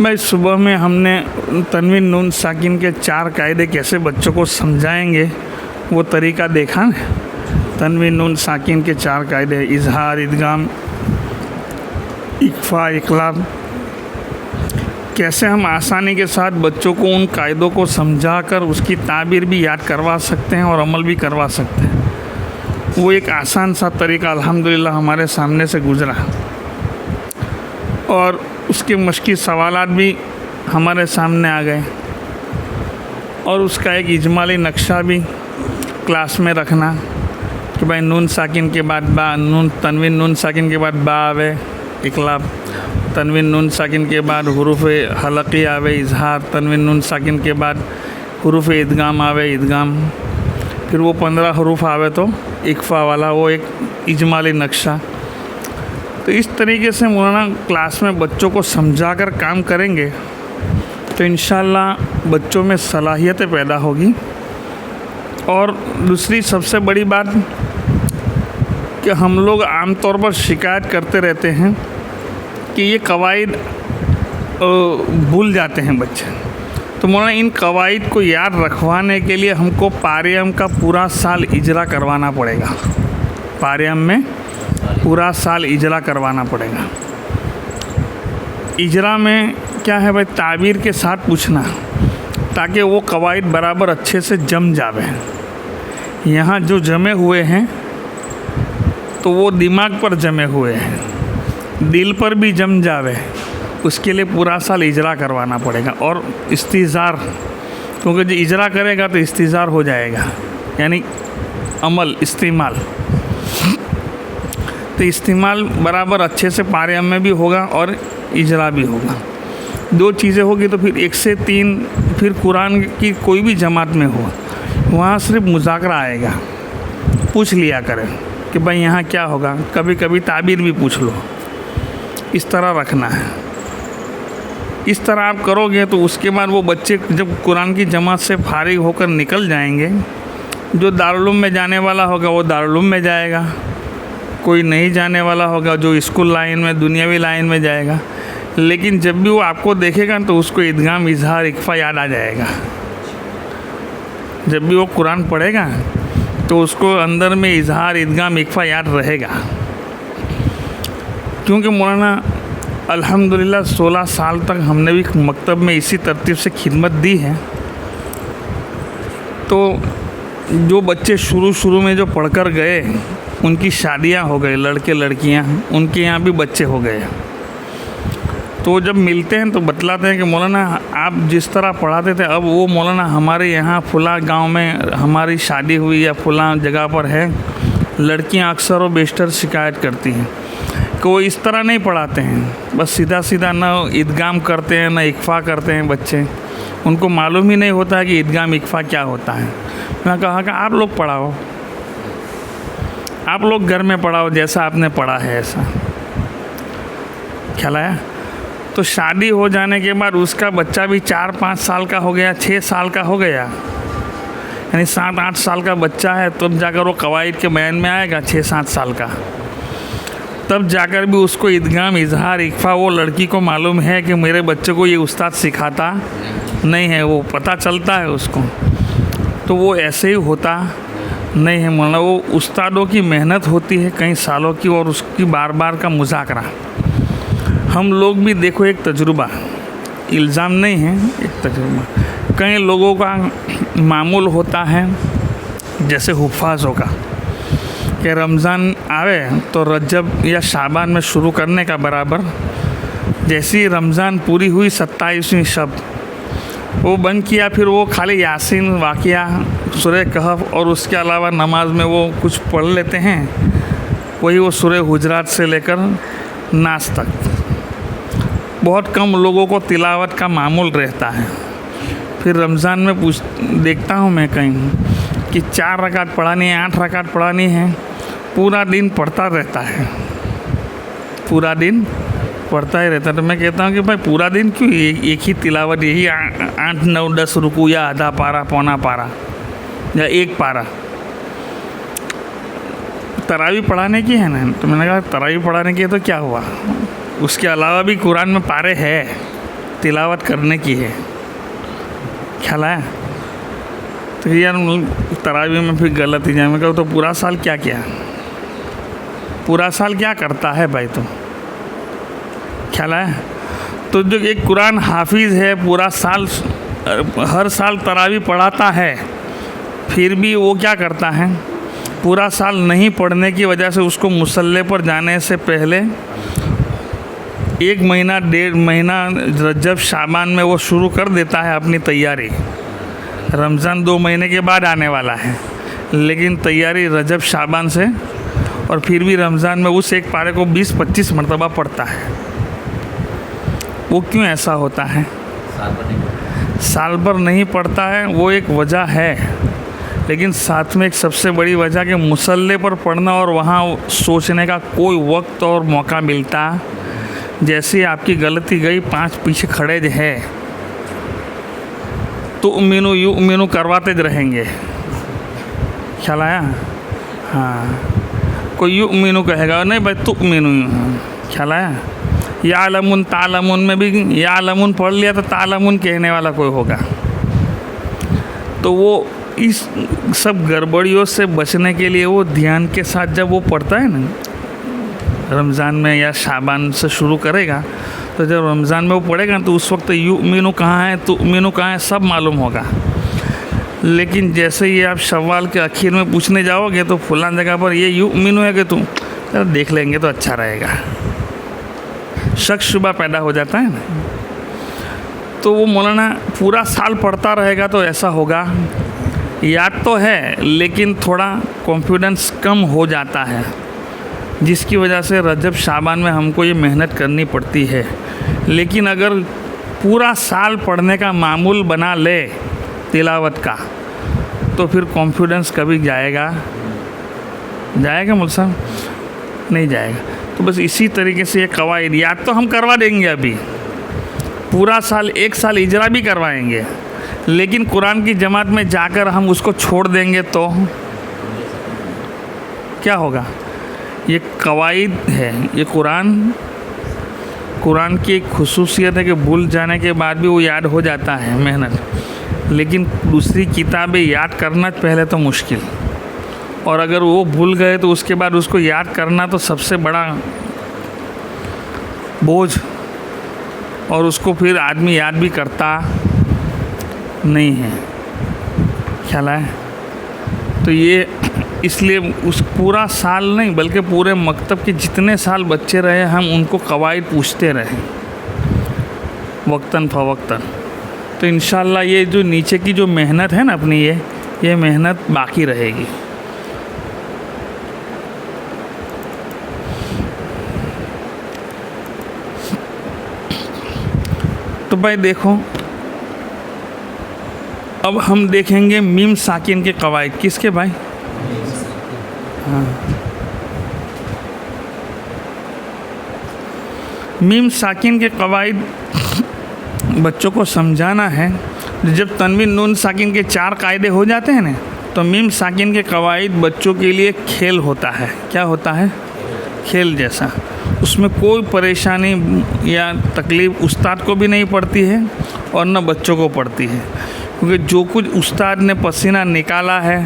भाई सुबह में हमने तनवीन नून साकिन के 4 कायदे कैसे बच्चों को समझाएंगे वो तरीका देखा ना। तनवीन नून साकिन के 4 कायदे, इजहार, इदगाम, इक्फा, इकलाब, कैसे हम आसानी के साथ बच्चों को उन कायदों को समझाकर उसकी ताबीर भी याद करवा सकते हैं और अमल भी करवा सकते हैं। वो एक आसान सा तरीका अल्हम्दुलिल्लाह हमारे सामने से गुज़रा और उसके मश्की सवालात भी हमारे सामने आ गए और उसका एक इजमाली नक्शा भी क्लास में रखना कि भाई नून साकिन के बाद बा, तनवीन नून साकिन के बाद बा आवे इकलाब, तनवीन नून साकिन के बाद हुरूफ हलकी आवे इजहार, तनवीन नून साकिन के बाद हुरूफ इदगाम आवे इदगाम, फिर वो 15 हरूफ आवे तो इक्फा वाला, वो एक इजमाली नक्शा। तो इस तरीके से मौलाना क्लास में बच्चों को समझाकर काम करेंगे तो इंशाअल्लाह बच्चों में सलाहियतें पैदा होगी। और दूसरी सबसे बड़ी बात कि हम लोग आम तौर पर शिकायत करते रहते हैं कि ये कवायद भूल जाते हैं बच्चे। तो मौलाना इन कवायद को याद रखवाने के लिए हमको पारियम का पूरा साल इजरा करवाना पड़ेगा। पारियम में पूरा साल इजरा करवाना पड़ेगा। इजरा में क्या है भाई, ताबीर के साथ पूछना ताकि वो कवायद बराबर अच्छे से जम जावे। यहाँ जो जमे हुए हैं तो वो दिमाग पर जमे हुए हैं, दिल पर भी जम जावे, उसके लिए पूरा साल इजरा करवाना पड़ेगा। और इस्तिज़ार, क्योंकि जो इजरा करेगा तो इस्तिज़ार हो जाएगा, यानी अमल इस्तेमाल। तो इस्तेमाल बराबर अच्छे से पारियम में भी होगा और इजरा भी होगा। 2 चीज़ें होगी तो फिर 1 से 3 फिर कुरान की कोई भी जमात में हो वहाँ सिर्फ मुज़ाकरा आएगा। पूछ लिया करें कि भाई यहाँ क्या होगा, कभी कभी ताबीर भी पूछ लो। इस तरह रखना है। इस तरह आप करोगे तो उसके बाद वो बच्चे जब कुरान की जमात से फारिग होकर निकल जाएंगे, जो दारुल उलूम में जाने वाला होगा वो दारुल उलूम में जाएगा, कोई नहीं जाने वाला होगा जो स्कूल लाइन में, दुनियावी लाइन में जाएगा। लेकिन जब भी वो आपको देखेगा तो उसको इदगाम, इजहार, इक्फा याद आ जाएगा। जब भी वो कुरान पढ़ेगा तो उसको अंदर में इजहार, इदगाम, इक्फा याद रहेगा। क्योंकि मौलाना अल्हम्दुलिल्लाह 16 साल तक हमने भी मकतब में इसी तरतीब से खिदमत दी है। तो जो बच्चे शुरू में जो पढ़कर गए उनकी शादियां हो गई, लड़के लड़कियां, उनके यहाँ भी बच्चे हो गए। तो जब मिलते हैं तो बतलाते हैं कि मौलाना आप जिस तरह पढ़ाते थे, अब वो मौलाना हमारे यहाँ फुला गांव में हमारी शादी हुई या फुला जगह पर है, लड़कियां अक्सर और बेशतर शिकायत करती हैं कि वो इस तरह नहीं पढ़ाते हैं, बस सीधा सीधा ना इदगाम करते हैं ना इक्फा करते हैं बच्चे। उनको मालूम ही नहीं होता है कि इदगाम इक्फा क्या होता है। मैं कहा कि आप लोग पढ़ाओ, आप लोग घर में पढ़ाओ, जैसा आपने पढ़ा है ऐसा। ख्याल आया? तो शादी हो जाने के बाद उसका बच्चा भी 4-5 साल का हो गया, 6 साल का हो गया, यानी 7-8 साल का बच्चा है, तब जाकर वो कवायद के बयान में आएगा। 6-7 साल का तब जाकर भी उसको इदगाम, इजहार, इक्फा वो लड़की को मालूम है कि मेरे बच्चे को ये उस्ताद सिखाता नहीं है, वो पता चलता है उसको। तो वो ऐसे ही होता नहीं है मौलाना, वो उस्तादों की मेहनत होती है कई सालों की और उसकी बार बार का मुज़ाकरा। हम लोग भी देखो एक तजुर्बा, इल्ज़ाम नहीं है, एक तजुर्बा। कई लोगों का मामूल होता है जैसे हुफ़ाज़ों का कि रमज़ान आवे तो रजब या शाबान में शुरू करने का बराबर, जैसी रमज़ान पूरी हुई 27वीं शब वो बंद किया, फिर वो खाली यासीन, वाक़िया, सूरह कहफ और उसके अलावा नमाज में वो कुछ पढ़ लेते हैं, वही वो सूरह हुजरात से लेकर नास तक। बहुत कम लोगों को तिलावत का मामूल रहता है। फिर रमज़ान में देखता हूँ मैं कहीं कि 4 रकात पढ़ानी है, 8 रकात पढ़ानी है, पूरा दिन पढ़ता रहता है, पूरा दिन पढ़ता ही रहता है। तो मैं कहता हूँ कि भाई पूरा दिन क्यों एक ही तिलावत, यही 8, 9, 10 रुकू या आधा पारा, पौना पारा या 1 पारा तरावी पढ़ाने की है ना। तो मैंने कहा तरावी पढ़ाने की है तो क्या हुआ, उसके अलावा भी कुरान में पारे है, तिलावत करने की है। ख्याल आया? तो यार तरावी में फिर गलत ही जाए। मैं कहूँ तो पूरा साल क्या किया, पूरा साल क्या करता है भाई तुम? ख्याल आया? तो जो एक कुरान हाफिज़ है, पूरा साल हर साल तरावी पढ़ाता है, फिर भी वो क्या करता है, पूरा साल नहीं पढ़ने की वजह से उसको मुसल्ले पर जाने से पहले 1 महीना 1.5 महीना रजब शाबान में वो शुरू कर देता है अपनी तैयारी। रमज़ान 2 महीने के बाद आने वाला है, लेकिन तैयारी रजब शाबान से, और फिर भी रमज़ान में उस एक पारे को 20-25 मरतबा पढ़ता है। वो क्यों ऐसा होता है? साल भर नहीं पढ़ता है, वो एक वजह है, लेकिन साथ में एक सबसे बड़ी वजह कि मुसल्ले पर पढ़ना और वहाँ सोचने का कोई वक्त और मौका मिलता, जैसे आपकी गलती गई 5 पीछे खड़े है तो उम्मीनू करवाते ज रहेंगे। ख्याल आया? हाँ, कोई उम्मीनू कहेगा, नहीं भाई तू उम्मीनू। ख्याल आया? यालमुन तालमुन में भी यालमुन पढ़ लिया तो तालमुन कहने वाला कोई होगा। तो वो इस सब गड़बड़ियों से बचने के लिए वो ध्यान के साथ जब वो पढ़ता है ना, रमज़ान में या शाबान से शुरू करेगा, तो जब रमज़ान में वो पढ़ेगा तो उस वक्त युमिनु कहाँ है, तुमिनु कहाँ है, सब मालूम होगा। लेकिन जैसे ही आप शव्वाल के आखिर में पूछने जाओगे तो फलां जगह पर ये युमिनु है कि तुम देख लेंगे तो अच्छा रहेगा, शक शुबा पैदा हो जाता है ना। तो वो मौलाना पूरा साल पढ़ता रहेगा तो ऐसा होगा, याद तो है लेकिन थोड़ा कॉन्फिडेंस कम हो जाता है, जिसकी वजह से रजब शाबान में हमको ये मेहनत करनी पड़ती है। लेकिन अगर पूरा साल पढ़ने का मामूल बना ले तिलावत का, तो फिर कॉन्फिडेंस कभी जाएगा मुल्क साहब? नहीं जाएगा। तो बस इसी तरीके से ये कवायद याद तो हम करवा देंगे, अभी पूरा साल 1 साल इजरा भी करवाएंगे, लेकिन कुरान की जमात में जाकर हम उसको छोड़ देंगे तो क्या होगा? ये कवायद है, ये कुरान की एक खुसूसियत है कि भूल जाने के बाद भी वो याद हो जाता है मेहनत, लेकिन दूसरी किताबें याद करना पहले तो मुश्किल, और अगर वो भूल गए तो उसके बाद उसको याद करना तो सबसे बड़ा बोझ, और उसको फिर आदमी याद भी करता नहीं है। ख्याल है? तो ये इसलिए उस पूरा साल नहीं बल्कि पूरे मकतब के जितने साल बच्चे रहे हम उनको कवायद पूछते रहे वक्तन फ़वक्तन। तो इंशाअल्लाह ये जो नीचे की जो मेहनत है ना अपनी, ये मेहनत बाकी रहेगी। तो भाई देखो, अब हम देखेंगे मीम साकिन के कवायद। किसके भाई? हाँ, मीम साकिन के कवायद बच्चों को समझाना है। जब तनवीन नून साकिन के 4 कायदे हो जाते हैं ना, तो मीम साकिन के कवायद बच्चों के लिए खेल होता है। क्या होता है? खेल जैसा। उसमें कोई परेशानी या तकलीफ़ उस्ताद को भी नहीं पड़ती है और न बच्चों को पड़ती है, क्योंकि जो कुछ उस्ताद ने पसीना निकाला है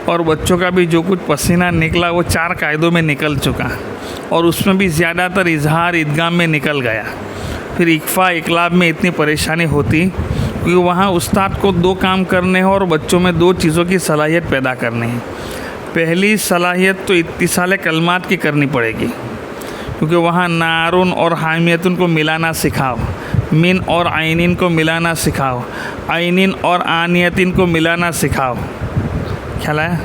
और बच्चों का भी जो कुछ पसीना निकला वो 4 कायदों में निकल चुका, और उसमें भी ज़्यादातर इजहार ईदगाम में निकल गया। फिर इक्फ़ा इकलाब में इतनी परेशानी होती, क्योंकि वहाँ उस्ताद को 2 काम करने हैं और बच्चों में 2 चीज़ों की सलाहियत पैदा करनी है। पहली सलाहियत तो इत्तिसाल कलमात की करनी पड़ेगी, क्योंकि वहाँ नारुन और हामियतुन को मिलाना सिखाओ, मिन और आइनिन को मिलाना सिखाओ, आइनिन और आनियतिन को मिलाना सिखाओ। ख्याल आया?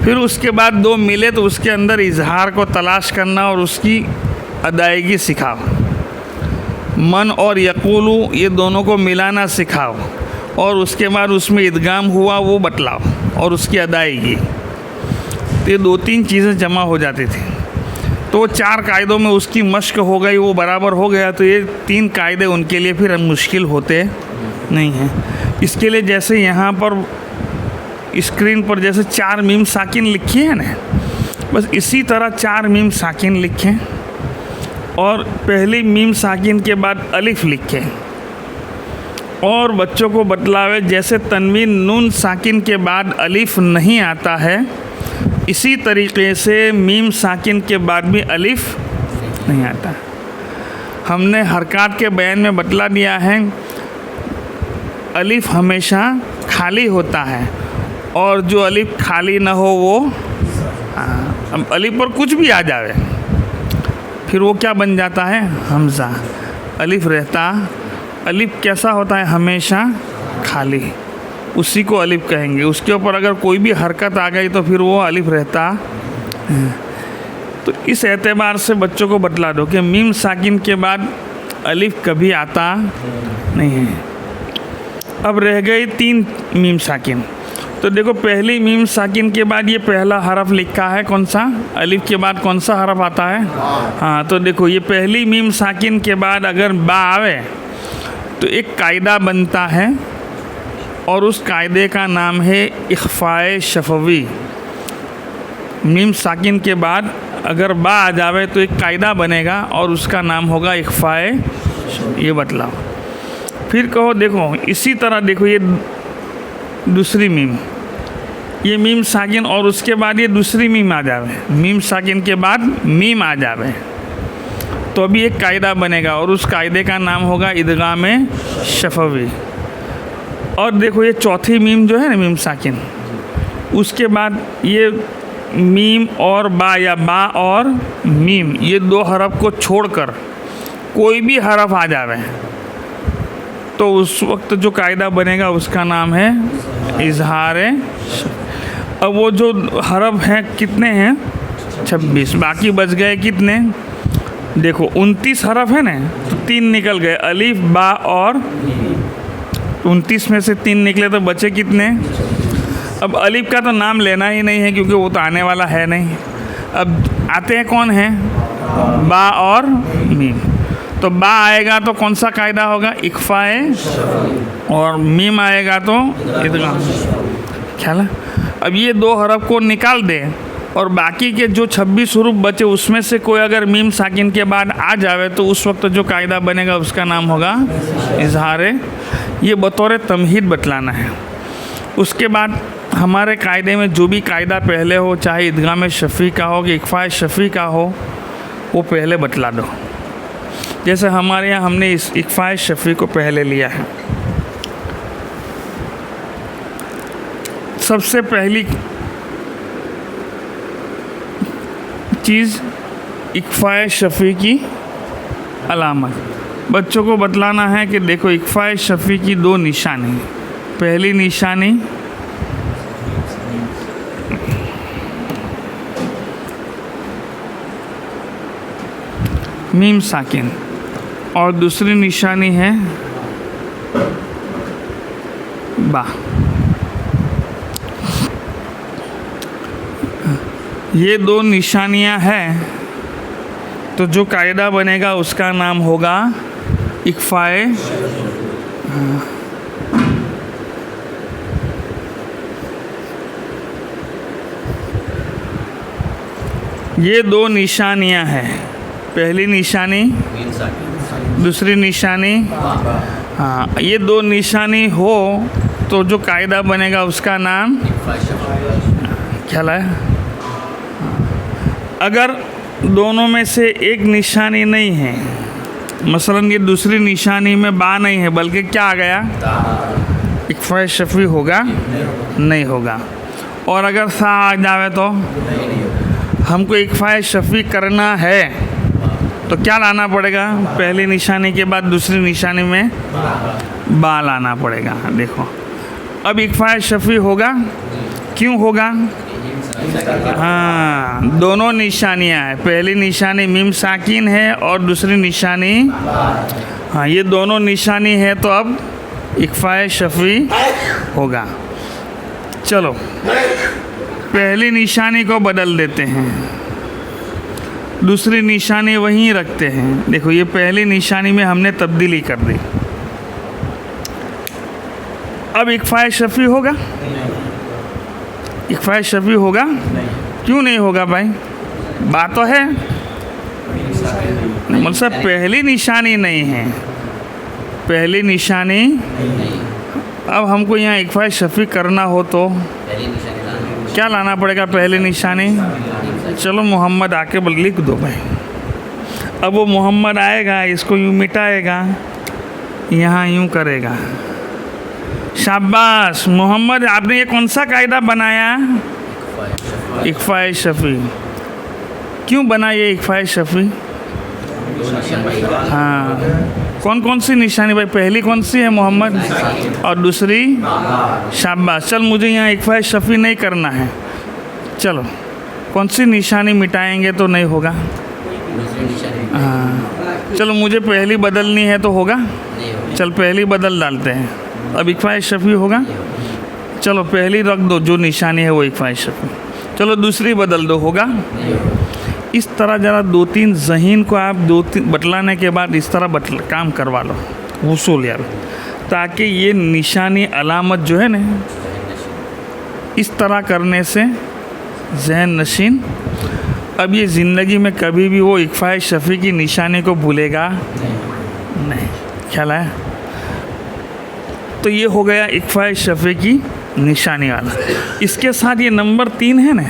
फिर उसके बाद 2 मिले तो उसके अंदर इजहार को तलाश करना और उसकी अदायगी सिखाओ। मन और यकूलू ये दोनों को मिलाना सिखाओ, और उसके बाद उसमें इदगाम हुआ वो बतलाओ और उसकी अदायगी। तो ये 2-3 चीज़ें जमा हो जाती थी, तो 4 कायदों में उसकी मश्क हो गई, वो बराबर हो गया, तो ये 3 कायदे उनके लिए फिर मुश्किल होते नहीं हैं। इसके लिए जैसे यहाँ पर स्क्रीन पर जैसे 4 मीम साकिन लिखी है ना, बस इसी तरह 4 मीम साकिन लिखें और पहली मीम साकिन के बाद अलिफ लिखे और बच्चों को बतलावे जैसे तनवीन नून साकिन के बाद अलिफ नहीं आता है, इसी तरीके से मीम साकिन के बाद भी अलिफ नहीं आता। हमने हरकत के बयान में बतला दिया है, अलिफ हमेशा खाली होता है और जो अलिफ खाली ना हो वो अब अलिफ पर कुछ भी आ जावे फिर वो क्या बन जाता है, हमज़ा। अलिफ रहता, अलिफ कैसा होता है, हमेशा खाली, उसी को अलिफ कहेंगे। उसके ऊपर अगर कोई भी हरकत आ गई तो फिर वो अलिफ रहता। तो इस एतबार से बच्चों को बतला दो कि मीम साकिन के बाद अलिफ कभी आता नहीं है। अब रह गई 3 मीम साकिन। तो देखो पहली मीम साकिन के बाद ये पहला हरफ लिखा है, कौन सा, अलिफ के बाद कौन सा हरफ आता है, हाँ। तो देखो ये पहली मीम साकिन के बाद अगर बा आवे तो एक कायदा बनता है और उस कायदे का नाम है इख्फाए शफवी। मीम साकिन के बाद अगर बा आ जावे तो एक कायदा बनेगा और उसका नाम होगा इख्फाए। ये बतलाओ। फिर कहो देखो इसी तरह देखो ये दूसरी मीम, ये मीम साकिन और उसके बाद ये दूसरी मीम आ जावे, मीम साकिन के बाद मीम आ जावे तो अभी एक कायदा बनेगा और उस कायदे का नाम होगा इदगाम शफवी। और देखो ये चौथी मीम जो है ना मीम साकिन, उसके बाद ये मीम और बा या बा और मीम, ये 2 हरफ को छोड़कर कोई भी हरफ आ जावे तो उस वक्त जो कायदा बनेगा उसका नाम है इजहार। अब वो जो हरफ हैं कितने हैं, 26, बाकी बच गए कितने, देखो 29 हरफ है ना, तो 3 निकल गए, अलिफ बा और 29 में से 3 निकले तो बचे कितने। अब अलिफ का तो नाम लेना ही नहीं है क्योंकि वो तो आने वाला है नहीं। अब आते हैं कौन है, बा और मीम। तो बा आएगा तो कौन सा कायदा होगा, इख्फाए, और मीम आएगा तो इदगाम। ख्याल है। अब ये 2 हरफ को निकाल दे और बाकी के जो 26 हुरूफ बचे उसमें से कोई अगर मीम साकिन के बाद आ जावे तो उस वक्त जो कायदा बनेगा उसका नाम होगा इजहार। ये बतौर तमहीद बतलाना है। उसके बाद हमारे कायदे में जो भी कायदा पहले हो, चाहे इदगाम शफ़ी का हो कि इख्फाए शफ़ी का हो, वो पहले बतला दो। जैसे हमारे यहाँ हमने इस इख्फाए शफ़ी को पहले लिया है। सबसे पहली चीज़ इख्फाए शफ़ी की अलामत बच्चों को बतलाना है कि देखो इख्फाए शफ़ी की 2 निशानी। पहली निशानी मीम साकिन और दूसरी निशानी है बा। ये 2 निशानियां हैं तो जो कायदा बनेगा उसका नाम होगा इख्फाए। ये 2 निशानियां हैं, पहली निशानी दूसरी निशानी, हाँ। ये 2 निशानी हो तो जो कायदा बनेगा उसका नाम ख्याल है। अगर दोनों में से एक निशानी नहीं है, मसलन ये दूसरी निशानी में बा नहीं है बल्कि क्या आ गया, इख्फाए शफ़ी होगा नहीं होगा। और अगर सा आ जावे तो हमको इख्फाए शफ़ी करना है तो क्या लाना पड़ेगा, पहली निशानी के बाद दूसरी निशानी में बा लाना पड़ेगा। देखो अब इख्फाए शफ़ी होगा, क्यों होगा, हाँ, दोनों निशानियाँ हैं। पहली निशानी मीम साकिन है और दूसरी निशानी, हाँ, ये दोनों निशानी है तो अब इख्फाए शफ़ी होगा। चलो पहली निशानी को बदल देते हैं, दूसरी निशानी वहीं रखते हैं। देखो ये पहली निशानी में हमने तब्दीली कर दी। अब इख्फाए शफ़ी होगा, इख्फाए शफ़ी होगा क्यों नहीं होगा भाई, बात तो है मतलब पहली निशानी नहीं है, पहली निशानी। अब हमको यहाँ इक्फा शफी करना हो तो क्या लाना पड़ेगा? पहली निशानी। चलो मोहम्मद आके लिख दो भाई। अब वो मोहम्मद आएगा, इसको यूँ मिटाएगा, यहाँ यूँ करेगा। शाबाश मोहम्मद, आपने ये कौन सा कायदा बनाया? इक्फा शफी। क्यों बना ये इक्फा शफी? हाँ, कौन कौन सी निशानी भाई? पहली कौन सी है मोहम्मद, और दूसरी? शाबाश। चल मुझे यहाँ इक्फा शफी नहीं करना है। चलो कौन सी निशानी मिटाएंगे तो नहीं होगा? हाँ चलो, मुझे पहली बदलनी है तो होगा? चल पहली बदल डालते हैं, अब इक्फा शफी होगा। चलो पहली रख दो, जो निशानी है वो इक्फा शफी। चलो दूसरी बदल दो, होगा? इस तरह ज़रा 2-3 ज़हीन को आप 2-3 बतलाने के बाद इस तरह काम करवा लो वसूल यार, ताकि ये निशानी अलामत जो है ना, इस तरह करने से जहन नशीन अब ये ज़िंदगी में कभी भी वो इक्फा शफी की निशानी को भूलेगा नहीं। ख्याल आया? तो ये हो गया इक्फा शफी की निशानी वाला। इसके साथ ये नंबर 3 है ना,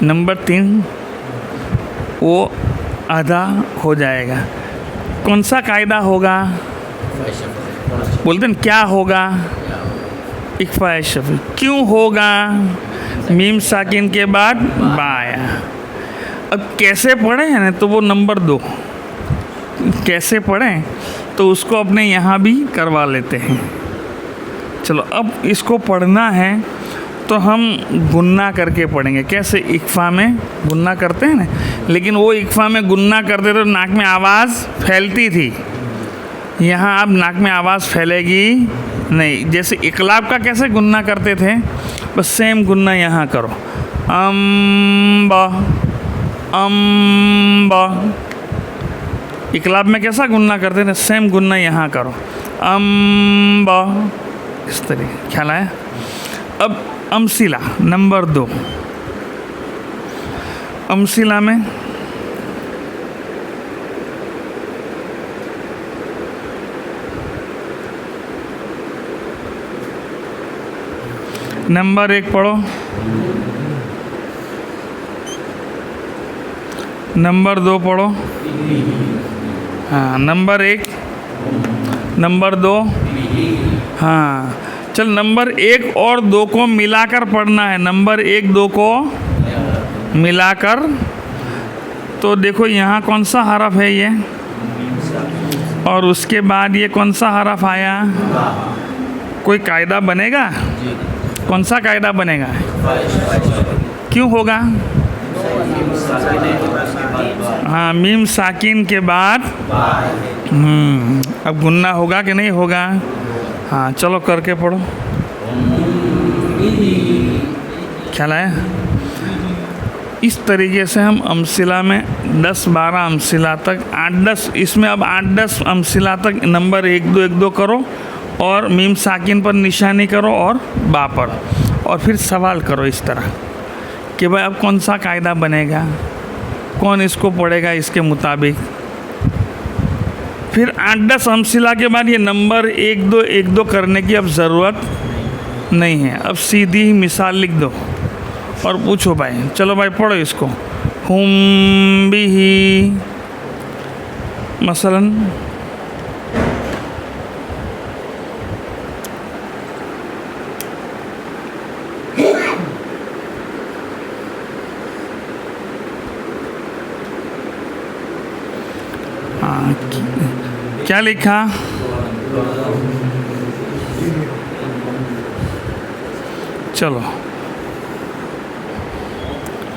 नंबर 3 वो अदा हो जाएगा। कौन सा कायदा होगा? बोलते हैं क्या होगा? इक्फा शफी। क्यों होगा? मीम साकिन के बाद बाया। अब कैसे पढ़े हैं ना, तो वो नंबर 2 कैसे पढ़ें तो उसको अपने यहाँ भी करवा लेते हैं। चलो अब इसको पढ़ना है तो हम गुन्ना करके पढ़ेंगे। कैसे? इक्फा में गुन्ना करते हैं ना, लेकिन वो इक्फा में गुन्ना करते तो नाक में आवाज़ फैलती थी। यहाँ अब नाक में आवाज़ फैलेगी नहीं। जैसे इकलाब का कैसे गुन्ना करते थे, बस सेम गुन्ना यहाँ करो। अम्बा अम्बा। इकलाब में कैसा गुन्ना करते थे, सेम गुन्ना यहाँ करो। अम्बा, इस तरीके। ख्याल आया? अब अमसिला नंबर 2। अमसिला में नंबर 1 पढ़ो, नंबर 2 पढ़ो। हाँ, नंबर 1, नंबर 2। हाँ चल, नंबर 1 और 2 को मिलाकर पढ़ना है। नंबर 1 2 को मिलाकर। तो देखो यहाँ कौन सा हरफ है ये, और उसके बाद ये कौन सा हरफ आया? कोई कायदा बनेगा? कौन सा कायदा बनेगा? क्यों होगा? हाँ, मीम साकिन के बाद अब गुन्ना होगा कि नहीं होगा? हाँ चलो करके पढ़ो। ख्याल आया? इस तरीके से हम अमसिला में 10-12 अमसिला तक 8-10, इसमें अब 8-10 अमसिला तक नंबर 1-2 करो, और मीम साकिन पर निशानी करो और बा पर, और फिर सवाल करो इस तरह कि भाई अब कौन सा कायदा बनेगा, कौन इसको पढ़ेगा इसके मुताबिक। फिर 8-10 अमसिला के बाद ये नंबर 1-2 करने की अब ज़रूरत नहीं है। अब सीधी ही मिसाल लिख दो और पूछो भाई। चलो भाई पढ़ो इसको। हुम बिही मसलन क्या लिखा? चलो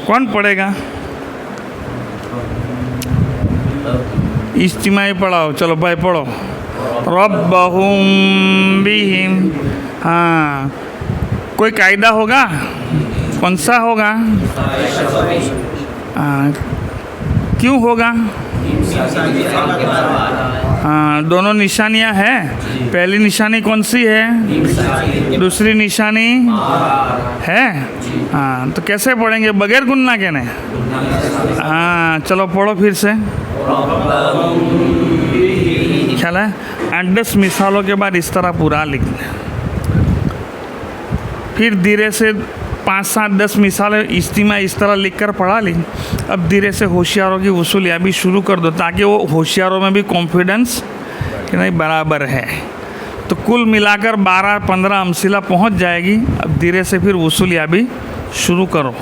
कौन पढ़ेगा? इज्तिमाई पढ़ाओ। चलो भाई पढ़ो। रब्बहुम बिहिम। हाँ, कोई कायदा होगा? कौन सा होगा? हाँ, क्यों होगा? हाँ, दोनों निशानियाँ हैं। पहली निशानी कौन सी है? दूसरी निशानी है। हाँ, तो कैसे पढ़ेंगे? बगैर गुन्ना के ने? हाँ, चलो पढ़ो फिर से। ख्याल है? 8-10 मिसालों के बाद इस तरह पूरा लिखना। फिर धीरे से 5-7-10 मिसालें इज्तिमा इस तरह लिख कर पढ़ा ली। अब धीरे से होशियारों की वसूलियाबी शुरू कर दो, ताकि वो होशियारों में भी कॉन्फिडेंस कि नहीं बराबर है। तो कुल मिलाकर 12-15 अमसिला पहुंच जाएगी। अब धीरे से फिर वसूलियाबी शुरू करो।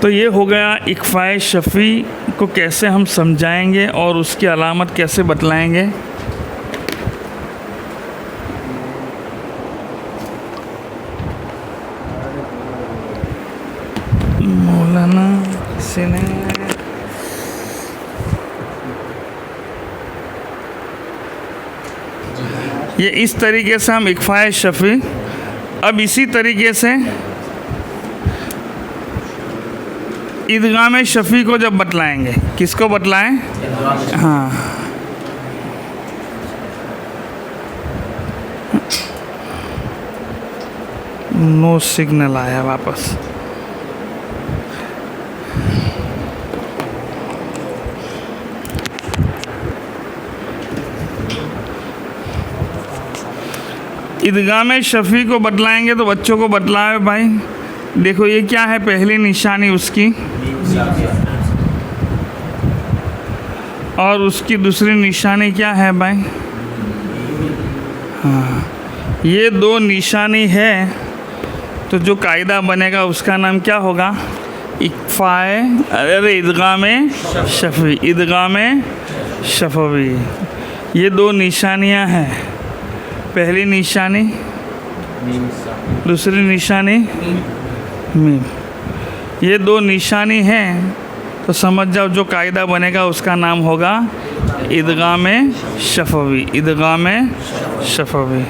तो ये हो गया इक्फ़ाए शफ़ी को कैसे हम समझाएंगे और उसकी अलामत कैसे बतलाएंगे। मौलाना किसी ने ये इस तरीके से हम इक्फ़ाए शफ़ी। अब इसी तरीके से इदगाम शफ़ी को जब बतलाएंगे, किसको बतलाएं? हाँ, नो सिग्नल आया वापस। इदगाम शफ़ी को बतलाएंगे तो बच्चों को बतलाए भाई। देखो ये क्या है? पहली निशानी उसकी और उसकी दूसरी निशानी क्या है भाई? हाँ, ये दो निशानी है। तो जो कायदा बनेगा उसका नाम क्या होगा? इक्फ़ाए अरे इदगाम शफ़ी। इदगाम शफ़वी। ये दो निशानियां हैं। पहली निशानी, दूसरी निशानी मीम। ये दो निशानी हैं तो समझ जाओ जो कायदा बनेगा उसका नाम होगा इदगाम शफ़वी। इदगाम शफ़वी।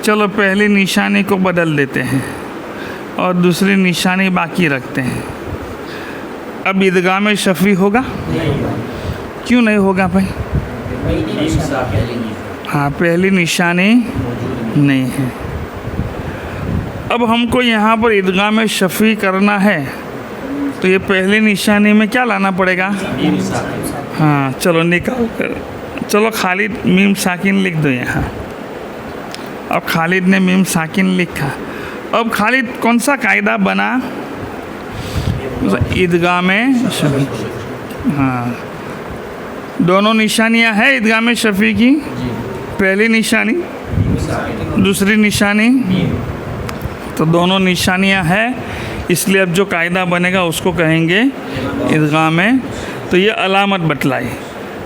चलो पहली निशानी को बदल देते हैं और दूसरी निशानी बाकी रखते हैं। अब इदगाम शफ़वी होगा? क्यों नहीं होगा भाई? हाँ, पहली निशानी नहीं है। अब हमको यहाँ पर इदगाम शफ़ी करना है तो ये पहली निशानी में क्या लाना पड़ेगा? हाँ, चलो निकाल कर। चलो खालिद मीम साकिन लिख दो यहाँ। अब खालिद ने मीम साकिन लिखा। अब खालिद कौन सा कायदा बना? इदगाम शफ़ी। हाँ, दोनों निशानियां हैं इदगाम शफ़ी की। पहली निशानी, दूसरी निशानी। तो दोनों निशानियां हैं, इसलिए अब जो कायदा बनेगा उसको कहेंगे इदगाम। तो ये अलामत बतलाई।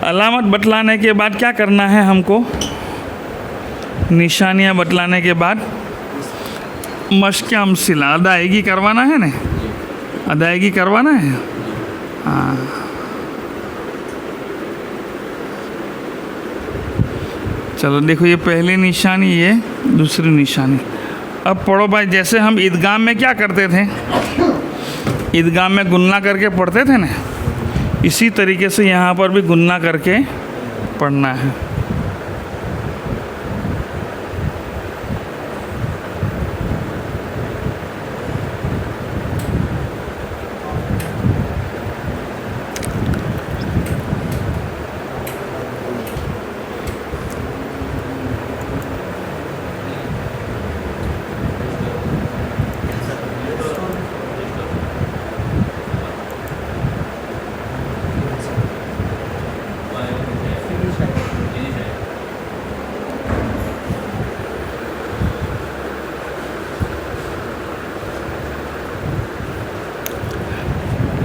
अलामत बतलाने के बाद क्या करना है हमको? निशानियां बतलाने के बाद मश्क अमसिला अदायगी करवाना है ना? अदायगी करवाना है। हाँ, चलो देखो ये पहली निशानी, ये दूसरी निशानी। अब पढ़ो भाई। जैसे हम ईदगाम में क्या करते थे? ईदगाम में गुन्ना करके पढ़ते थे ना, इसी तरीके से यहाँ पर भी गुन्ना करके पढ़ना है।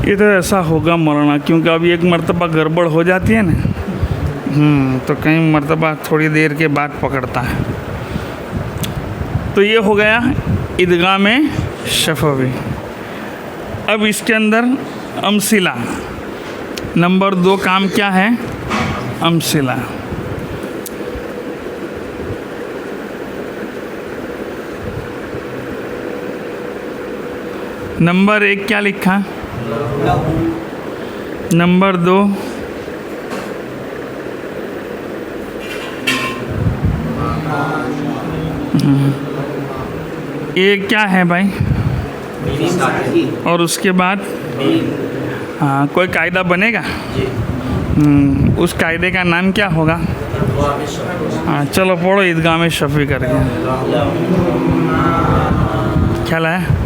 ये तो ऐसा होगा मौलाना, क्योंकि अभी एक मर्तबा गड़बड़ हो जाती है ना, तो कई मर्तबा थोड़ी देर के बाद पकड़ता है। तो ये हो गया इदगाम शफ़वी। अब इसके अंदर अमसिला नंबर 2 काम क्या है? अमसिला। नंबर 1 क्या लिखा? नंबर 2 ये क्या है भाई? और उसके बाद हाँ, कोई कायदा बनेगा? उस कायदे का नाम क्या होगा? हाँ चलो पढ़ो ईदगाह शफ़ी करके। ख्याल है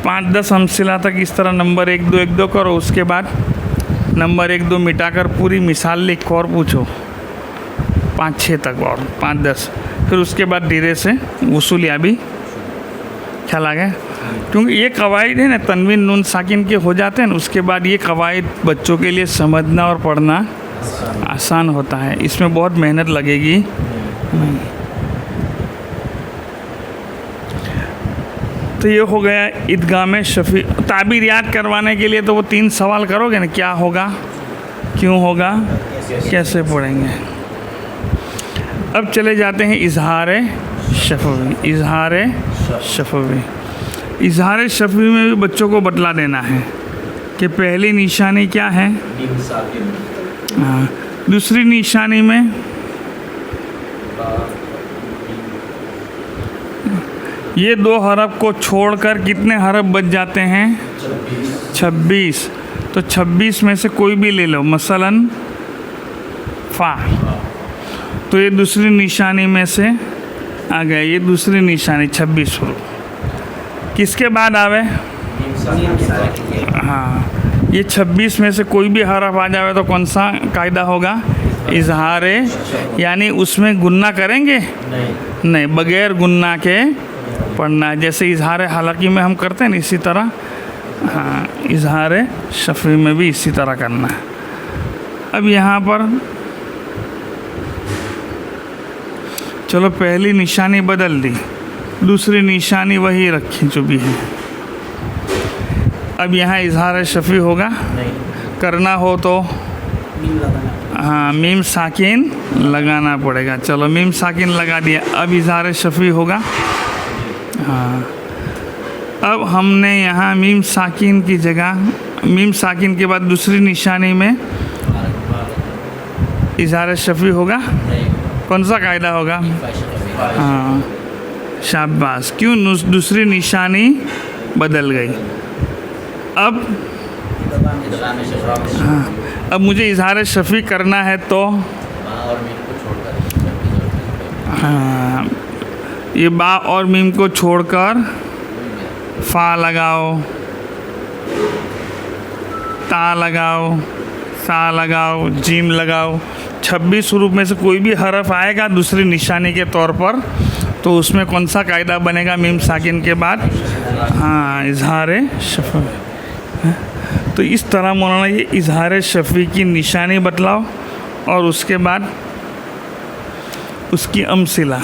5-10 अमसिला तक इस तरह नंबर 1-2 करो, उसके बाद नंबर 1-2 मिटाकर पूरी मिसाल लिखो और पूछो 5-6 तक और 5-10, फिर उसके बाद धीरे से वसूलिया भी। ख्याल आ गया? क्योंकि ये कवायद है ना, तनवीन नून साकिन के हो जाते हैं ना, उसके बाद ये कवायद बच्चों के लिए समझना और पढ़ना आसान होता है, इसमें बहुत मेहनत लगेगी। तो ये हो गया ईदगाह शफ़ी। ताबीर याद करवाने के लिए तो वो 3 सवाल करोगे ना, क्या होगा, क्यों होगा, कैसे पढ़ेंगे। अब चले जाते हैं इजहार शफ़वी। इजहार शफ़वी, इजहार शफ़वी में भी बच्चों को बतला देना है कि पहली निशानी क्या है। हाँ, दूसरी निशानी में ये 2 हरफ को छोड़कर कितने हरफ बच जाते हैं? 26। तो 26 में से कोई भी ले लो, मसलन फ़ा, तो ये दूसरी निशानी में से आ गया। ये दूसरी निशानी 26 हरफ किसके बाद आवे? हाँ, ये 26 में से कोई भी हरफ आ जावे तो कौन सा कायदा होगा? इजहार, यानी उसमें गुन्ना करेंगे नहीं, बगैर गुन्ना के पढ़ना है। जैसे इजहार हालाकी में हम करते हैं ना, इसी तरह हाँ इजहार शफ़वी में भी इसी तरह करना है। अब यहाँ पर चलो पहली निशानी बदल दी, दूसरी निशानी वही रखी जो भी है। अब यहाँ इजहार शफ़वी होगा नहीं। करना हो तो हाँ मीम साकिन लगाना पड़ेगा। चलो मीम साकिन लगा दिया, अब इजहार शफ़वी होगा। हाँ, अब हमने यहाँ मीम साकिन की जगह, मीम साकिन के बाद दूसरी निशानी में इजहार शफ़वी होगा। कौन सा कायदा होगा? हाँ शाबाश, क्यों? दूसरी निशानी बदल गई। अब हाँ, अब मुझे इजहार शफ़वी करना है तो हाँ, ये बा और मीम को छोड़कर फ़ा लगाओ, ता लगाओ, सा लगाओ, जीम लगाओ। 26 रूप में से कोई भी हरफ आएगा दूसरी निशानी के तौर पर, तो उसमें कौन सा कायदा बनेगा? मीम साकिन के बाद हाँ इजहार शफ़वी। तो इस तरह मौलाना ये इजहार शफ़वी की निशानी बतलाओ और उसके बाद उसकी अमसिला।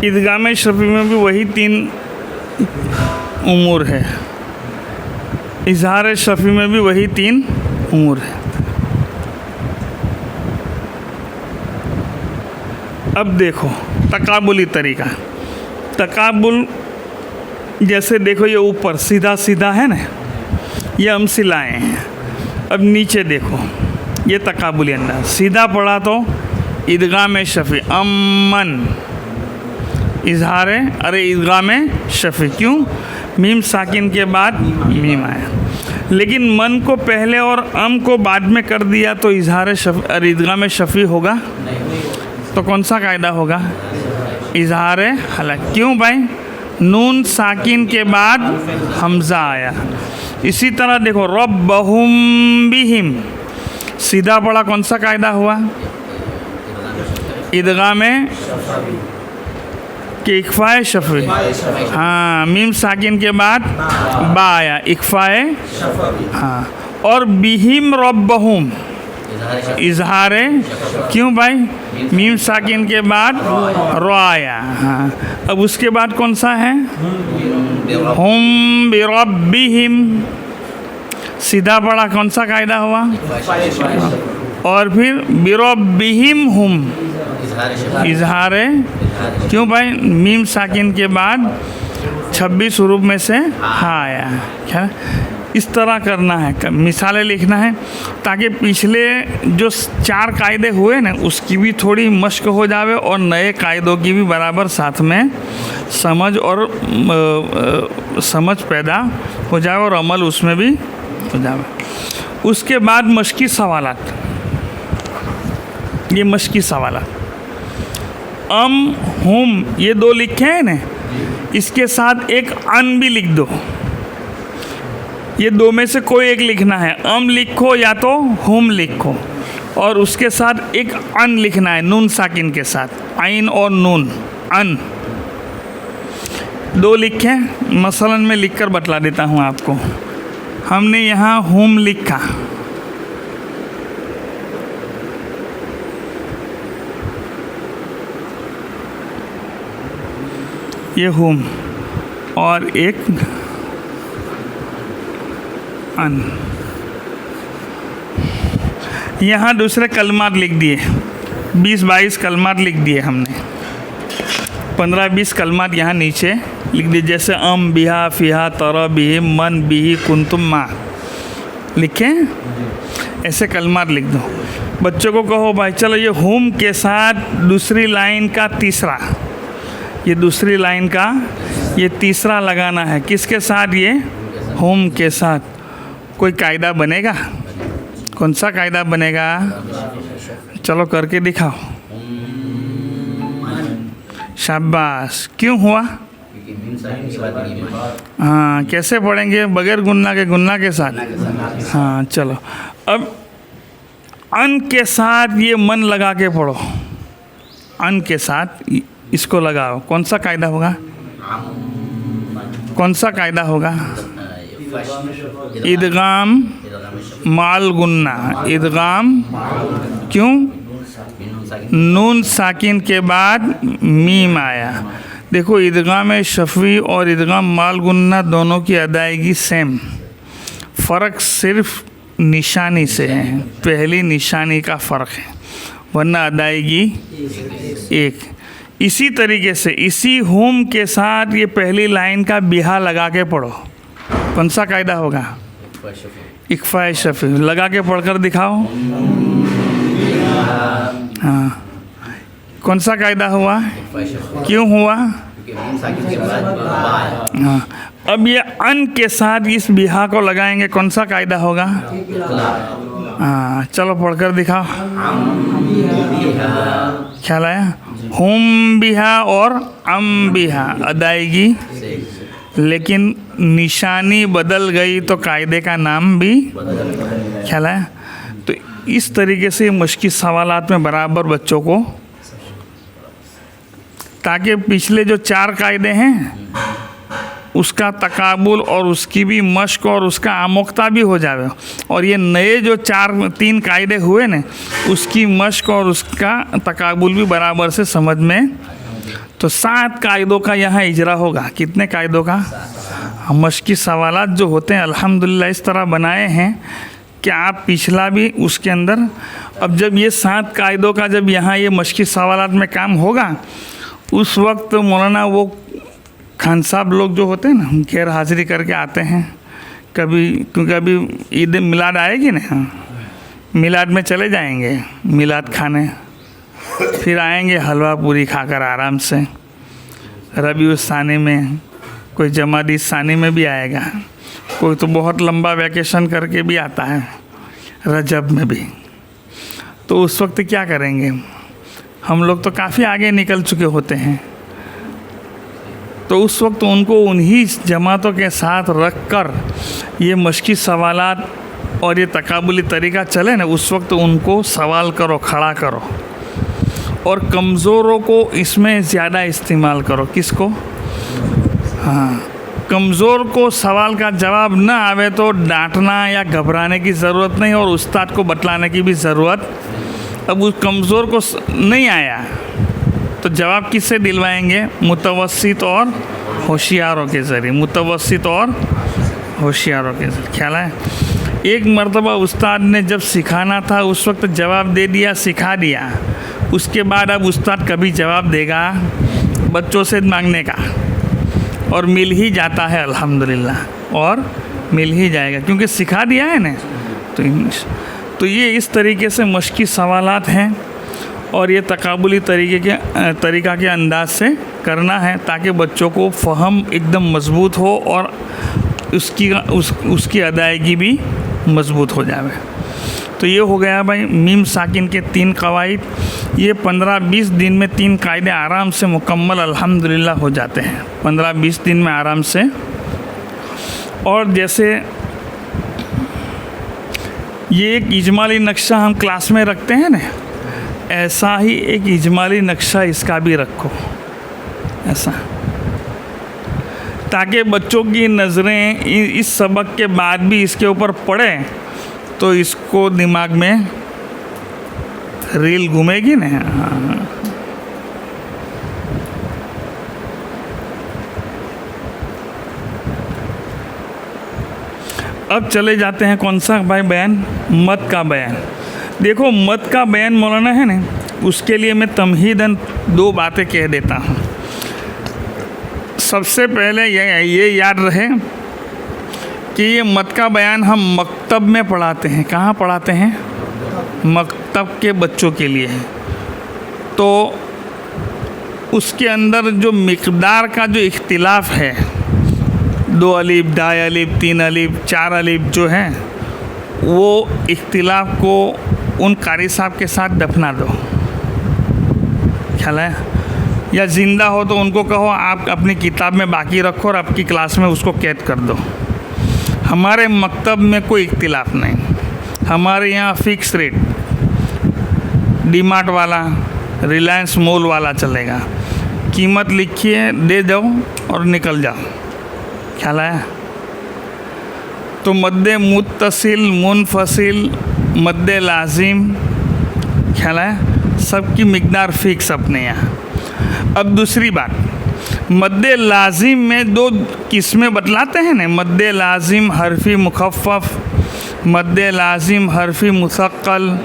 ईदगाह शफ़वी में भी वही 3 उमूर है, इजहार शफ़वी में भी वही 3 उमूर है। अब देखो तकाबुली तरीका। तकाबुल जैसे देखो, ये ऊपर सीधा सीधा है ना, ये अमसिलाएँ हैं। अब नीचे देखो, ये तकाबुली अंदाज। सीधा पढ़ा तो ईदगाह शफ़वी अमन, इजहार अरे ईदगाह शफ़वी, क्यों? मीम साकिन के बाद मीम आया, लेकिन मन को पहले और अम को बाद में कर दिया तो इजहार अरे ईदगाह शफ़वी होगा। तो कौन सा कायदा होगा? इजहार हालाकी। क्यों भाई? नून साकिन के बाद हमज़ा आया। इसी तरह देखो रब्बहुम बिहिम, सीधा पड़ा, कौन सा कायदा हुआ? ईदगाह कि इख्फाए शफ़वी। हाँ, मीम साकिन के बाद बा आया, इख्फाए। हाँ, और बिहिम रब्बहुम इजहारे, क्यों भाई? मीम साकिन के बाद रो आया। हाँ, अब उसके बाद कौन सा है? हुम बिरब्बिहिम, सीधा पड़ा, कौन सा कायदा हुआ? और फिर बिरब्बिहिम हुम इजहारे, क्यों भाई? मीम साकिन के बाद 26 हुरूफ में से हाँ आया। क्या इस तरह करना है, मिसालें लिखना है, ताकि पिछले जो 4 कायदे हुए ना उसकी भी थोड़ी मश्क हो जावे और नए कायदों की भी बराबर साथ में समझ और समझ पैदा हो जाए और अमल उसमें भी हो जाए। उसके बाद मश्की सवालात, ये मश्की सवालात हुम ये 2 लिखे हैं ना, इसके साथ एक अन भी लिख दो। ये 2 में से कोई एक लिखना है, लिखो या तो हुम लिखो, और उसके साथ एक अन लिखना है नून साकिन के साथ, आइन और नून अन 2 लिखे। मसलन में लिखकर बतला देता हूँ आपको। हमने यहाँ हुम लिखा, ये हुम और एक अन। यहाँ दूसरे कलमात लिख दिए, 20-22 कलमात लिख दिए हमने, 15-20 कलमात यहाँ नीचे लिख दिए, जैसे बिहा फ़िहा तरा बिही मन बिही कुंतुम माँ लिखे, ऐसे कलमात लिख दो। बच्चों को कहो भाई चलो ये हुम के साथ दूसरी लाइन का तीसरा, ये दूसरी लाइन का ये तीसरा लगाना है, किसके साथ? ये हुम के साथ। कोई कायदा बनेगा? कौन सा कायदा बनेगा? चलो करके दिखाओ। शाबाश, क्यों हुआ? हाँ, कैसे पढ़ेंगे? बगैर गुन्ना के, गुन्ना के साथ। हाँ चलो, अब अन के साथ ये मन लगा के पढ़ो, अन के साथ इसको लगाओ। कौन सा कायदा होगा? कौन सा कायदा होगा? इदगाम माल गुन्ना, इदगाम, क्यों? नून साकिन के बाद मीम आया। देखो इदगाम शफवी और इदगाम माल गुन्ना दोनों की अदायगी सेम, फ़र्क सिर्फ निशानी से है, पहली निशानी का फ़र्क है, वरना अदायगी एक। इसी तरीके से इसी हुम के साथ ये पहली लाइन का बिहा लगा के पढ़ो। कौन सा कायदा होगा? इक्फ़ा शफी लगा के पढ़कर दिखाओ। हाँ, कौन सा कायदा हुआ? क्यों हुआ? हाँ, अब ये अन के साथ इस बिहा को लगाएंगे, कौन सा कायदा होगा? हाँ चलो पढ़कर दिखाओ। ख्याल आया? हुम बिहा और बिहा अदायगी, लेकिन निशानी बदल गई तो कायदे का नाम भी ख्याल आया। तो इस तरीके से मुश्किल सवालात में बराबर बच्चों को, ताकि पिछले जो 4 कायदे हैं उसका तकाबुल और उसकी भी मश्क और उसका आमोक्ता भी हो जाए, और ये नए जो 3 कायदे हुए ना उसकी मश्क और उसका तकाबुल भी बराबर से समझ में। तो 7 कायदों का यहाँ इजरा होगा। कितने कायदों का? मश्की सवालात जो होते हैं अल्हम्दुलिल्लाह इस तरह बनाए हैं कि आप पिछला भी उसके अंदर, अब जब ये 7 कायदों का जब यहाँ ये मश्की सवालात में काम होगा, उस वक्त मौलाना वो खान साहब लोग जो होते हैं ना, हम खैर हाज़िरी करके आते हैं कभी, क्योंकि अभी ईद मिलाद आएगी ना, मिलाद में चले जाएंगे मिलाद खाने, फिर आएंगे हलवा पूरी खाकर आराम से। रबी सानी में कोई जमादी सानी में भी आएगा, कोई तो बहुत लंबा वैकेशन करके भी आता है रजब में भी। तो उस वक्त क्या करेंगे? हम लोग तो काफ़ी आगे निकल चुके होते हैं, तो उस वक्त उनको उन्हीं जमातों के साथ रख कर ये मश्की सवालात और ये तकाबुली तरीक़ा चले ना, उस वक्त उनको सवाल करो, खड़ा करो, और कमज़ोरों को इसमें ज़्यादा इस्तेमाल करो। किसको? हाँ, कमज़ोर को सवाल का जवाब न आवे तो डांटना या घबराने की ज़रूरत नहीं और उस्ताद को बतलाने की भी ज़रूरत। अब उस कमज़ोर को नहीं आया तो जवाब किससे दिलवाएंगे? मुतवस्सित और होशियारों के ज़रिए, मुतवस्सित और होशियारों के ज़रिए। ख्याल है? एक मर्तबा उस्ताद ने जब सिखाना था उस वक्त जवाब दे दिया, सिखा दिया, उसके बाद अब उस्ताद कभी जवाब देगा बच्चों से मांगने का, और मिल ही जाता है अल्हम्दुलिल्लाह, और मिल ही जाएगा क्योंकि सिखा दिया है ना। तो ये इस तरीके से मश्की सवालात हैं और ये तकाबुली तरीक़ा के अंदाज से करना है ताकि बच्चों को फ़हम एकदम मज़बूत हो और उसकी अदायगी भी मज़बूत हो जाए। तो ये हो गया भाई मीम साकिन के 3 कवाइद। ये 15-20 दिन में 3 कायदे आराम से मुकम्मल अल्हम्दुलिल्लाह हो जाते हैं, 15-20 दिन में आराम से। और जैसे ये एक इजमाली नक्शा हम क्लास में रखते हैं ना, ऐसा ही एक इजमाली नक्शा इसका भी रखो, ऐसा, ताकि बच्चों की नज़रें इस सबक के बाद भी इसके ऊपर पड़े तो इसको दिमाग में रील घूमेगी ना। अब चले जाते हैं कौन सा भाई बयान? मत का बयान। देखो मत का बयान मौलाना है ना, उसके लिए मैं तमहीदन 2 बातें कह देता हूँ। सबसे पहले ये याद रहे कि ये मत का बयान हम मकतब में पढ़ाते हैं। कहाँ पढ़ाते हैं? मकतब के बच्चों के लिए है। तो उसके अंदर जो मिक़दार का जो इख्तिलाफ है, 2 अलिफ, 2.5 अलिफ, 3 अलिफ, 4 अलिफ जो है, वो इख्तिलाफ को उन कारी साहब के साथ दफना दो। ख्याल है? या ज़िंदा हो तो उनको कहो आप अपनी किताब में बाकी रखो और आपकी क्लास में उसको कैद कर दो। हमारे मकतब में कोई इख्तिलाफ नहीं। हमारे यहाँ फ़िक्स रेट, डीमार्ट वाला, रिलायंस मॉल वाला चलेगा। कीमत लिखिए, दे दो और निकल जाओ। ख्याल है? तो मद्दे मुत्तसिल, मुनफसिल, मद्दे लाजिम, ख्याल है, सबकी मिक़दार फ़िक्स अपने यहाँ। अब दूसरी बात, मद्दे लाजिम में 2 किस्में बतलाते हैं ना, मद्दे लाजिम हरफ़ी मुखफ़फ़, मद्दे लाजिम हरफ़ी मुसक्कल,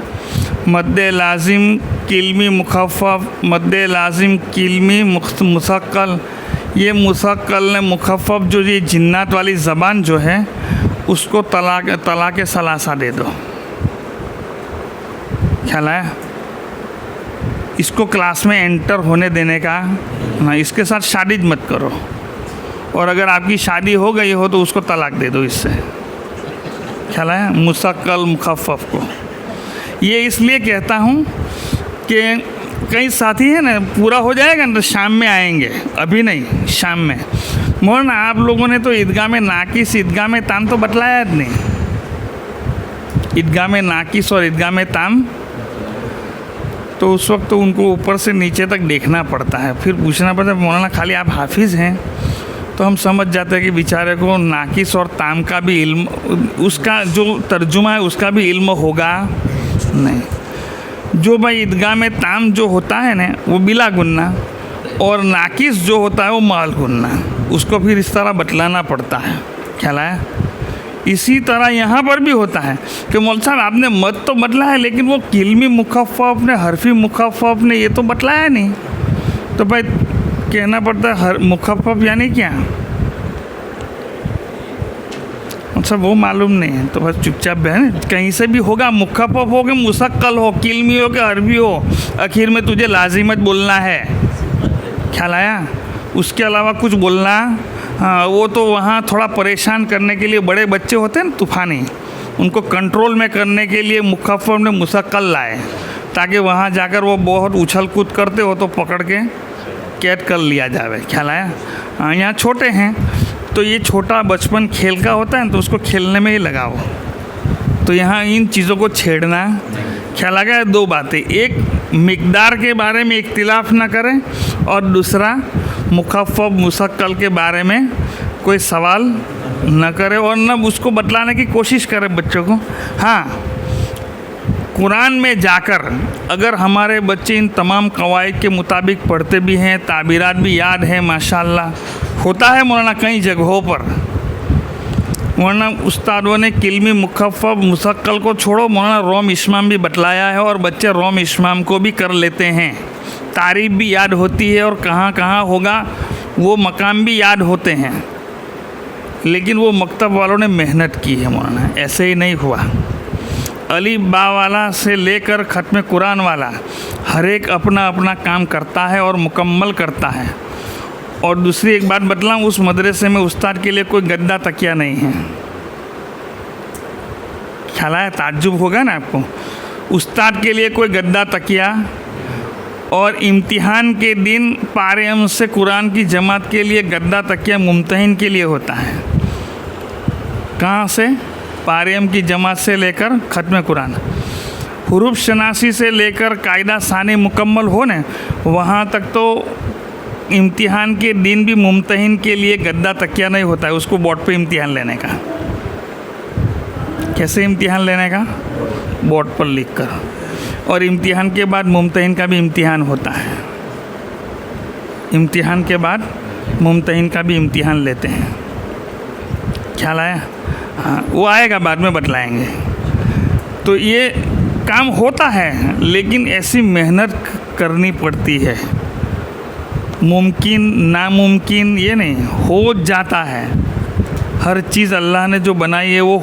मद्दे लाजिम किल्मी मुखफ़फ़, मद्दे लाजिम किल्मी मुसक्कल। ये मुसक्कल ने मुखफ़फ़ जो ये जिन्नात वाली ज़बान जो है उसको तलाक़ सलासा दे दो। ख्याल है? इसको क्लास में एंटर होने देने का ना, इसके साथ शादी मत करो, और अगर आपकी शादी हो गई हो तो उसको तलाक दे दो इससे। ख्याल है? मुसक्कल मुखफ़फ़ को ये इसलिए कहता हूँ कि कई साथी हैं ना, पूरा हो जाएगा ना तो शाम में आएंगे, अभी नहीं, शाम में। मौलाना आप लोगों ने तो ईदगाह में नाकिस, ईदगाह में ताम तो बतलाया नहीं। ईदगाह में नाकिस और ईदगाह में ताम, तो उस वक्त तो उनको ऊपर से नीचे तक देखना पड़ता है, फिर पूछना पड़ता है मौलाना खाली आप हाफिज़ हैं? तो हम समझ जाते हैं कि बेचारे को नाकिस और ताम का भी इल्म, उसका जो तर्जुमा है उसका भी इल्म होगा नहीं। जो भाई ईदगाह में ताम जो होता है ना वो बिला गुन्ना, और नाकिस जो होता है वो माल गुन्ना, उसको फिर इस तरह बतलाना पड़ता है। ख्याल है? इसी तरह यहाँ पर भी होता है कि मौल साहब आपने मत तो बतला है लेकिन वो किल्मी मुखफ़फ़ ने, हरफ़ी मुखफ़फ़ ने ये तो बतलाया नहीं। तो भाई कहना पड़ता है हर मुखफ़फ़ यानी क्या? अच्छा वो मालूम नहीं है तो बस चुपचाप बहन, कहीं से भी होगा, मुखफ़फ़ हो कि मुसक्कल हो, किल्मी हो कि हरफ़ी हो, आखिर में तुझे लाजिमत बोलना है। ख्याल आया? उसके अलावा कुछ बोलना, हाँ वो तो वहाँ थोड़ा परेशान करने के लिए बड़े बच्चे होते हैं ना तूफ़ानी, उनको कंट्रोल में करने के लिए मुखफ़फ़ ने मुसक्कल लाए ताकि वहाँ जाकर वो बहुत उछल कूद करते हो तो पकड़ के कैद कर लिया जाए। ख्याल आया? हाँ यहाँ छोटे हैं तो ये छोटा बचपन खेल का होता है तो उसको खेलने में ही लगाओ। तो यहाँ इन चीज़ों को छेड़ना, ख्याल आ गया? 2 बातें, एक मिक़दार के बारे में इख्तिलाफ़ ना करें और दूसरा मुखफ़फ़ मुसक्कल के बारे में कोई सवाल न करे और न उसको बतलाने की कोशिश करे बच्चों को। हाँ, कुरान में जाकर अगर हमारे बच्चे इन तमाम कवायद के मुताबिक पढ़ते भी हैं, ताबीरात भी याद है, माशाल्लाह होता है मौलाना कई जगहों पर, वरना उस्तादों ने किल्मी मुखफ़फ़ मुसक्कल को छोड़ो, मौलाना रोम इस्माम भी बतलाया है और बच्चे रोम इस्माम को भी कर लेते हैं। तारीफ़ भी याद होती है और कहाँ कहाँ होगा वो मकाम भी याद होते हैं। लेकिन वो मकतब वालों ने मेहनत की है मौलाना, ऐसे ही नहीं हुआ। अली बा वाला से लेकर ख़त्म कुरान वाला हर एक अपना अपना काम करता है और मुकम्मल करता है। और दूसरी एक बात बतलाऊँ, उस मदरसे में उस्ताद के लिए कोई गद्दा तकिया नहीं है। ख्याल आया, ताज्जुब होगा ना आपको। उस्ताद के लिए कोई गद्दा तकिया, और इम्तिहान के दिन पारे अम से कुरान की जमात के लिए गद्दा तकिया मुम्तहिन के लिए होता है। कहाँ से? पारे अम की जमात से लेकर ख़त्म कुरान, हुरूफ शनासी से लेकर कायदा सानी मुकम्मल हो न, वहाँ तक तो इम्तिहान के दिन भी मुम्तहिन के लिए गद्दा तकिया नहीं होता है। उसको बोर्ड पे इम्तिहान लेने का। कैसे इम्तिहान लेने का? बोर्ड पर लिख कर। और इम्तिहान के बाद मुम्तहिन का भी इम्तिहान होता है। इम्तिहान के बाद मुम्तहिन का भी इम्तिहान लेते हैं। ख्याल आया? हाँ, वो आएगा, बाद में बतलाएंगे। तो ये काम होता है, लेकिन ऐसी मेहनत करनी पड़ती है। मुमकिन नामुमकिन ये नहीं, हो जाता है। हर चीज़ अल्लाह ने जो बनाई है वो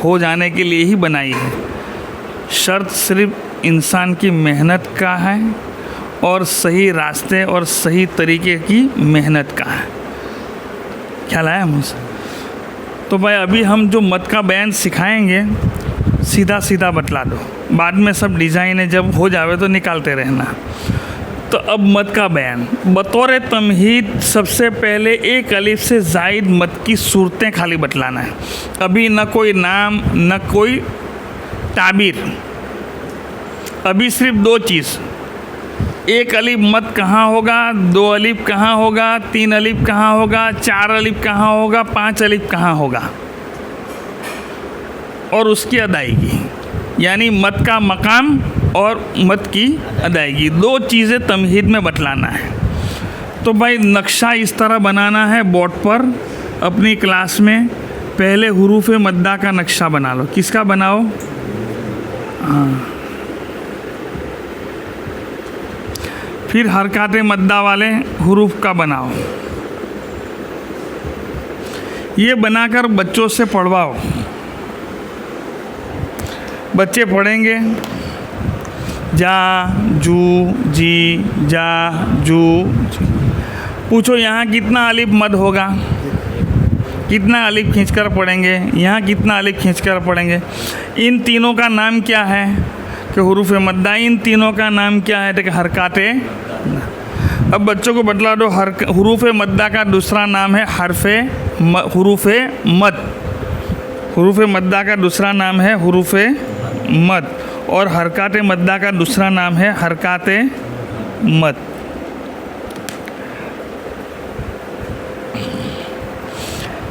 हो जाने के लिए ही बनाई है। शर्त सिर्फ इंसान की मेहनत का है और सही रास्ते और सही तरीके की मेहनत का है। ख्याल आया मुझसे? तो भाई अभी हम जो मत का बयान सिखाएंगे सीधा सीधा बतला दो, बाद में सब डिज़ाइन है, जब हो जावे तो निकालते रहना। तो अब मत का बयान बतौर तमहीद सबसे पहले एक अलिफ से ज़ायद मत की सूरतें खाली बतलाना है। अभी न कोई नाम न कोई ताबीर, अभी सिर्फ दो चीज़, एक अलिफ मत कहाँ होगा, दो अलिफ कहाँ होगा, तीन अलिफ कहाँ होगा, चार अलिफ कहाँ होगा, पांच अलिफ कहाँ होगा, और उसकी अदायगी, यानी मत का मकाम और मत की अदायगी, दो चीज़ें तमहीद में बतलाना है। तो भाई नक्शा इस तरह बनाना है बोर्ड पर अपनी क्लास में। पहले हुरूफ मद्दा का नक्शा बना लो। किसका बनाओ? हाँ, फिर हरकत मद्दा वाले हुरूफ का बनाओ। ये बनाकर बच्चों से पढ़वाओ। बच्चे पढ़ेंगे जा जू जी जा जू जी। पूछो यहाँ कितना अलिफ मद होगा, कितना अलिफ खींचकर पढ़ेंगे, यहाँ कितना अलिफ खींचकर पढ़ेंगे। इन तीनों का नाम क्या है? कि हुरूफ मद्दा। इन तीनों का नाम क्या है? कि हरकाते। अब बच्चों को बतला दो, हुरूफ मद्दा का दूसरा नाम है हुरूफ मद। हुरूफ मद्दा का दूसरा नाम है हुरूफ मद, और हरकत मद्दा का दूसरा नाम है हरकत मद।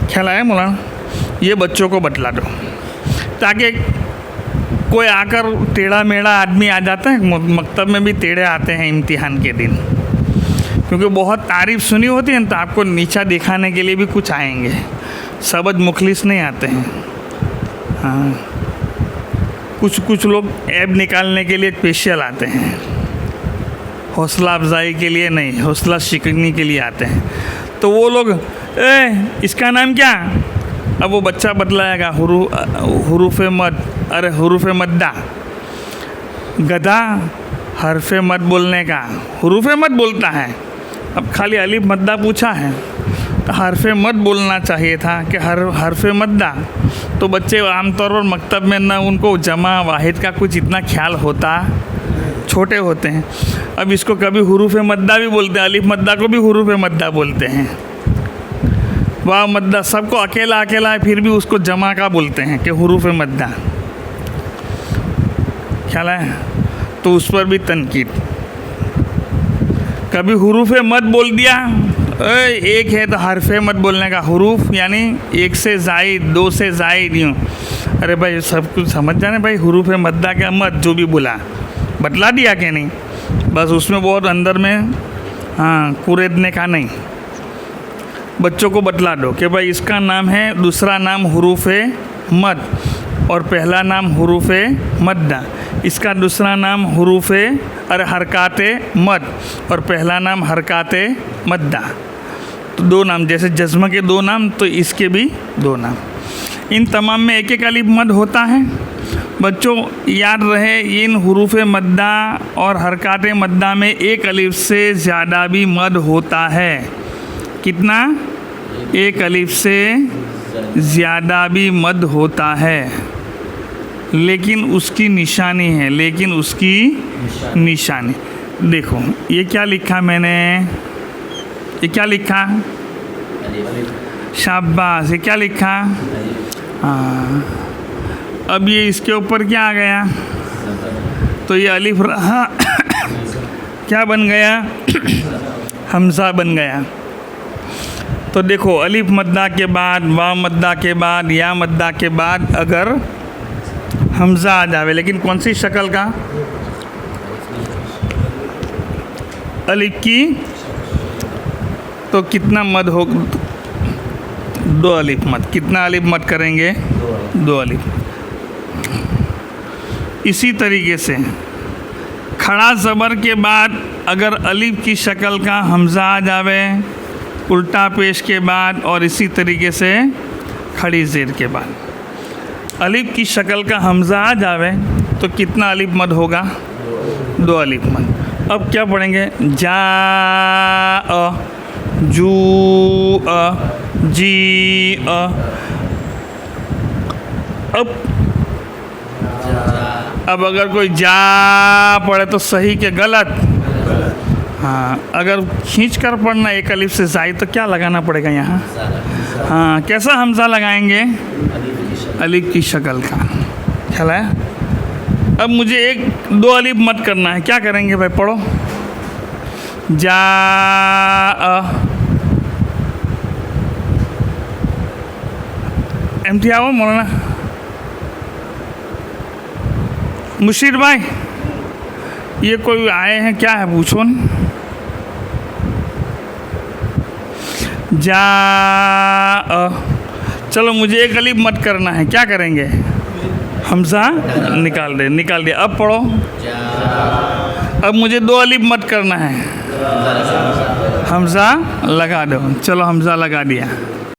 ख्याल आया मौलाना? ये बच्चों को बतला दो, ताकि कोई आकर टेढ़ा मेढ़ा आदमी आ जाता है। मकतब में भी टेढ़े आते हैं इम्तिहान के दिन, क्योंकि बहुत तारीफ़ सुनी होती है, तो आपको नीचा दिखाने के लिए भी कुछ आएंगे। सबद मुखलिस नहीं आते हैं। हाँ, कुछ लोग ऐब निकालने के लिए स्पेशल आते हैं, हौसला अफजाई के लिए नहीं, हौसला शिकनी के लिए आते हैं। तो वो लोग इसका नाम क्या? अब वो बच्चा बतलाएगा हुरूफ मद। अरे हुरूफ मद्दा, गधा हरफ मद बोलने का हुरूफ मद बोलता है। अब खाली अलिफ मद्दा पूछा है तो हरफ मद बोलना चाहिए था कि हरफ मद्दा। तो बच्चे आमतौर पर मकतब में ना उनको जमा वाहिद का कुछ इतना ख्याल होता, छोटे होते हैं। अब इसको कभी हुरूफ मद्दा भी बोलते हैं, अलिफ मद्दा को भी हुरूफ मद्दा बोलते हैं। वाह मद्दा सबको अकेला अकेला है, फिर भी उसको जमा का बोलते हैं कि हुरूफ मद्दा। ख्याल है? तो उस पर भी तनकीद। कभी हुरूफ मद बोल दिया, एक है तो हरफे मत बोलने का, हुरूफ यानी एक से जायद, दो से जायद यूँ। अरे भाई सब कुछ समझ जाने भाई, हुरूफ मद्दा का मत जो भी बोला बतला दिया कि नहीं, बस उसमें बहुत अंदर में हाँ कुरेदने का नहीं, बच्चों को बतला दो कि भाई इसका नाम है, दूसरा नाम हुरूफ मद और पहला नाम हुरूफ मद्दा, इसका दूसरा नाम हुरूफ हरकात मद और पहला नाम हरकात मद्दा। तो दो नाम, जैसे जज्म के दो नाम तो इसके भी दो नाम। इन तमाम में एक एक अलिफ मद होता है। बच्चों याद रहे, इन हुरूफ मद्दा और हरकात मद्दा में एक अलिफ से ज़्यादा भी मद होता है। कितना? एक अलिफ से ज़्यादा भी मद होता है, लेकिन उसकी निशानी है, लेकिन उसकी निशानी। देखो ये क्या लिखा मैंने, ये क्या लिखा? शाबाश, ये क्या लिखा? हाँ, अब ये इसके ऊपर क्या आ गया? तो ये अलिफ क्या बन गया? हमज़ा बन गया। तो देखो अलिफ मद्दा के बाद, वाव मद्दा के बाद, या मद्दा के बाद अगर हमज़ा आ जावे, लेकिन कौन सी शक्ल का? अलिफ की, तो कितना मद हो? दो अलिफ मद। कितना अलिफ मद करेंगे? दो अलिफ। इसी तरीके से खड़ा ज़बर के बाद अगर अलिफ की शक्ल का हमज़ा आ जावे, उल्टा पेश के बाद, और इसी तरीके से खड़ी ज़ेर के बाद अलिफ की शक्ल का हमज़ा आ जावे तो कितना अलिफ मद होगा? दो अलिफ मद। अब क्या पढ़ेंगे? जा जू जी अब अगर कोई जा पढ़े तो सही के गलत? हाँ, अगर खींच कर पढ़ना एक अलिफ से जायद तो क्या लगाना पड़ेगा यहाँ? हाँ, कैसा हमज़ा लगाएंगे? अलिफ की शक्ल का। ख्याल है? अब मुझे एक दो अलिफ मत करना है, क्या करेंगे भाई? पढ़ो। जा एमटी आओ मौलाना मुशीर भाई, ये कोई आए हैं क्या है? पूछो न। जा चलो मुझे एक अलिफ मत करना है, क्या करेंगे? हमज़ा निकाल दे। अब पढ़ो। अब मुझे दो अलिफ मत करना है, हमज़ा लगा दो। चलो हमज़ा लगा दिया।